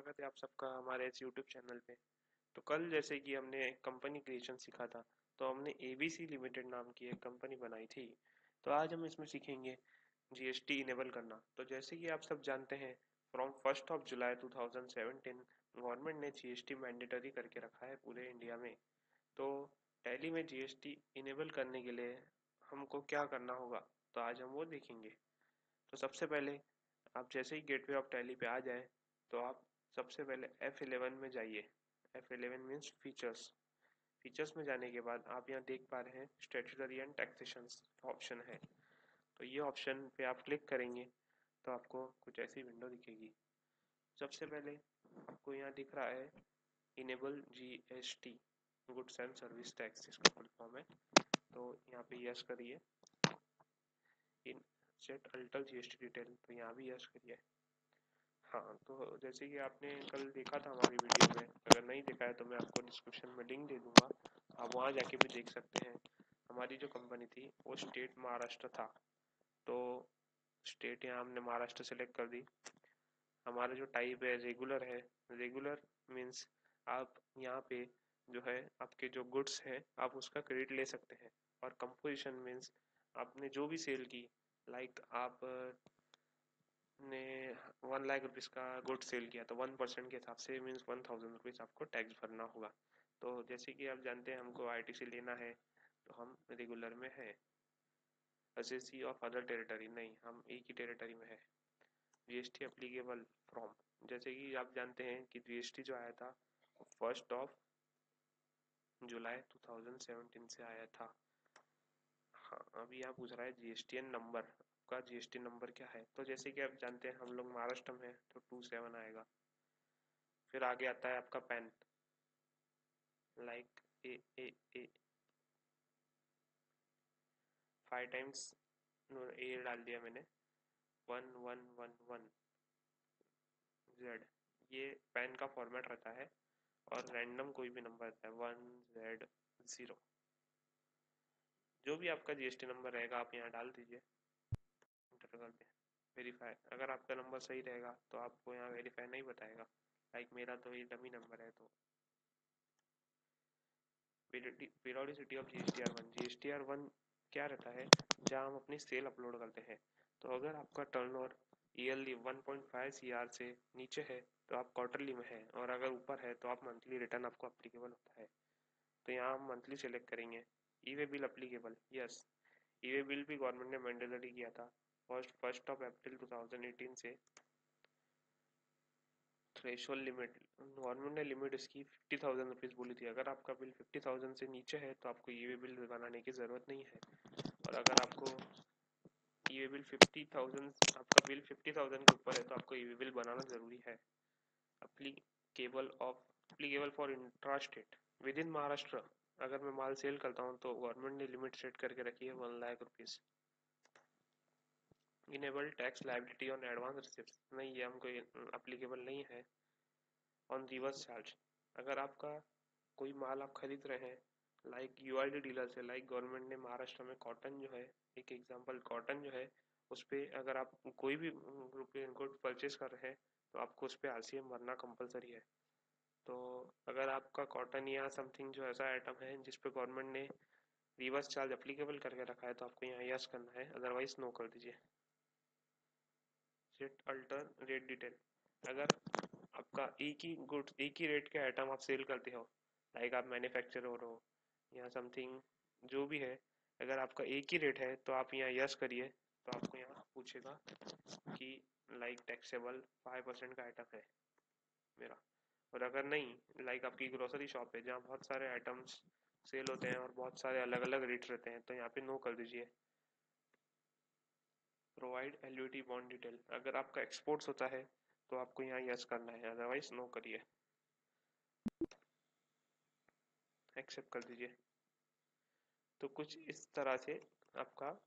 स्वागत है आप सबका हमारे इस यूट्यूब चैनल पे। तो कल जैसे कि हमने कंपनी क्रिएशन सीखा था, तो हमने एबीसी लिमिटेड नाम की एक कंपनी बनाई थी। तो आज हम इसमें सीखेंगे जीएसटी इनेबल करना। तो जैसे कि आप सब जानते हैं, फ्रॉम 1 जुलाई 2017 गवर्नमेंट ने जीएसटी मैंडेटरी करके रखा है पूरे इंडिया में। तो टैली में जीएसटी इनेबल करने के लिए हमको क्या करना होगा, तो आज हम वो देखेंगे। तो सबसे पहले आप जैसे ही गेटवे ऑफ टैली पे आ जाए, तो आप सबसे पहले F11 में जाइए। F11 means features. फीचर्स में जाने के बाद आप यहाँ देख पा रहे हैं स्टैट्यूटरी एंड टैक्सेशन ऑप्शन है। तो ये ऑप्शन पे आप क्लिक करेंगे तो आपको कुछ ऐसी विंडो दिखेगी। सबसे पहले आपको यहाँ दिख रहा है enable GST, goods and service tax, इसका फुल फॉर्म है। तो यहाँ पे यस करिए। इन सेट अल्टर जीएसटी डिटेल, तो यहाँ भी यस करिए। हाँ, तो जैसे कि आपने कल देखा था हमारी वीडियो में, अगर नहीं देखा है तो मैं आपको डिस्क्रिप्शन में लिंक दे दूंगा, आप वहाँ जाके भी देख सकते हैं। हमारी जो कंपनी थी वो स्टेट महाराष्ट्र था, तो स्टेट यहाँ हमने महाराष्ट्र सेलेक्ट कर दी। हमारा जो टाइप है रेगुलर है। रेगुलर मीन्स आप यहाँ पे जो है आपके जो गुड्स हैं आप उसका क्रेडिट ले सकते हैं। और कंपोजिशन मीन्स आपने जो भी सेल की, लाइक आप ने 1 लाख रुपीज़ का गुड सेल किया तो 1% के हिसाब से मीन्स 1000 रुपीज़ आपको टैक्स भरना होगा। तो जैसे कि आप जानते हैं हमको आईटीसी लेना है, तो हम रेगुलर में है। एसएससी ऑफ अदर टेरिटरी नहीं, हम एक ही टेरिटरी में है। जीएसटी एप्लीकेबल फ्रॉम, जैसे कि आप जानते हैं कि जीएसटी जो आया था 1 जुलाई 2017 से आया था। हाँ, अभी यहाँ पूछ रहा है जीएसटीएन नंबर का। जीएसटी नंबर क्या है, तो जैसे कि आप जानते हैं हम लोग महाराष्ट्र में है तो 27 आएगा। फिर आगे आता है आपका पैन, लाइक ए 5 टाइम्स ए डाल दिया मैंने, 1111 Z, ये पैन का फॉर्मेट रहता है। और रैंडम कोई भी नंबर रहता है 1Z0, जो भी आपका जीएसटी नंबर रहेगा आप यहाँ डाल दीजिए, इंटर कर दें। वेरीफाई, अगर आपका नंबर सही रहेगा तो आपको यहाँ वेरीफाई नहीं बताएगा। लाइक मेरा तो ये डमी नंबर है। तो पीरियोडिसिटी ऑफ जीएसटीआर1, जीएसटीआर1 क्या रहता है, जहाँ हम अपनी सेल अपलोड करते हैं। तो अगर आपका टर्नओवर ईयरली 1.5 CR से नीचे है तो आप क्वार्टरली में है, और अगर ऊपर है तो आप मंथली रिटर्न आपको अप्लीकेबल होता है। तो यहाँ हम मंथली सेलेक्ट करेंगे। ई वे बिल अप्लीकेबल, यस। ई वे बिल भी गवर्नमेंट ने मैंडेटरी किया था 1 अप्रैल 2018 से। थ्रेशोल्ड लिमिट, गवर्नमेंट ने लिमिट इसकी 50,000 रुपीज़ बोली थी। अगर आपका बिल 50,000 से नीचे है तो आपको ई वे बिल बनाने की ज़रूरत नहीं है। और अगर आपको ई वे बिल 50,000, आपका बिल 50,000 के ऊपर है तो आपको ई वे बिल बनाना ज़रूरी है। Applicable for intra state with in Maharashtra, अगर मैं माल सेल करता हूँ तो गवर्नमेंट ने लिमिट सेट करके रखी है 1 lakh rupees. Enable tax liability on advance receipt, नहीं ये हमको अप्लीकेबल नहीं है। ऑन रिवर्स चार्ज, अगर आपका कोई माल आप खरीद रहे हैं, लाइक यूआईडी डीलर से, लाइक गवर्नमेंट ने महाराष्ट्र में कॉटन जो है, एक एग्जांपल कॉटन जो है, उस पर अगर आप कोई भी रुपये गुड परचेज कर रहे हैं तो आपको उस पर आरसीएम भरना कंपलसरी है। तो अगर आपका कॉटन या समथिंग जो ऐसा आइटम है जिस पे गवर्नमेंट ने रिवर्स चार्ज अप्लीकेबल करके रखा है तो आपको यहाँ यस करना है, अदरवाइज नो कर दीजिए। सेट अल्टर रेट डिटेल, अगर आपका एक ही रेट के आइटम आप सेल करते हो, लाइक आप मैन्युफैक्चरर हो या समथिंग जो भी है, अगर आपका एक ही रेट है तो आप यहाँ यस करिए। तो आपको यहाँ पूछेगा कि लाइक टैक्सेबल 5% का आइटम है मेरा। और अगर नहीं, लाइक आपकी ग्रोसरी शॉप है जहाँ बहुत सारे आइटम्स सेल होते हैं और बहुत सारे अलग अलग रेट रहते हैं, तो यहाँ पे नो कर दीजिए। प्रोवाइड एलयूटी बॉन्ड डिटेल, अगर आपका एक्सपोर्ट्स होता है तो आपको यहाँ यस करना है, अदरवाइज नो करिए, एक्सेप्ट कर दीजिए। तो कुछ इस तरह से आपका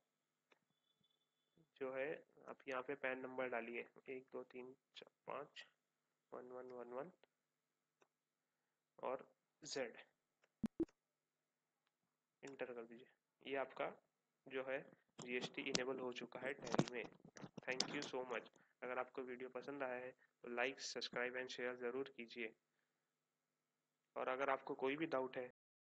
जो है, आप यहाँ पे पैन नंबर डालिए 1 2 3 4 5 1111 और Z, इंटर कर दीजिए। ये आपका जो है जीएसटी इनेबल हो चुका है टैली में। Thank you so much. अगर आपको वीडियो पसंद आया है तो लाइक, सब्सक्राइब एंड शेयर ज़रूर कीजिए। और अगर आपको कोई भी डाउट है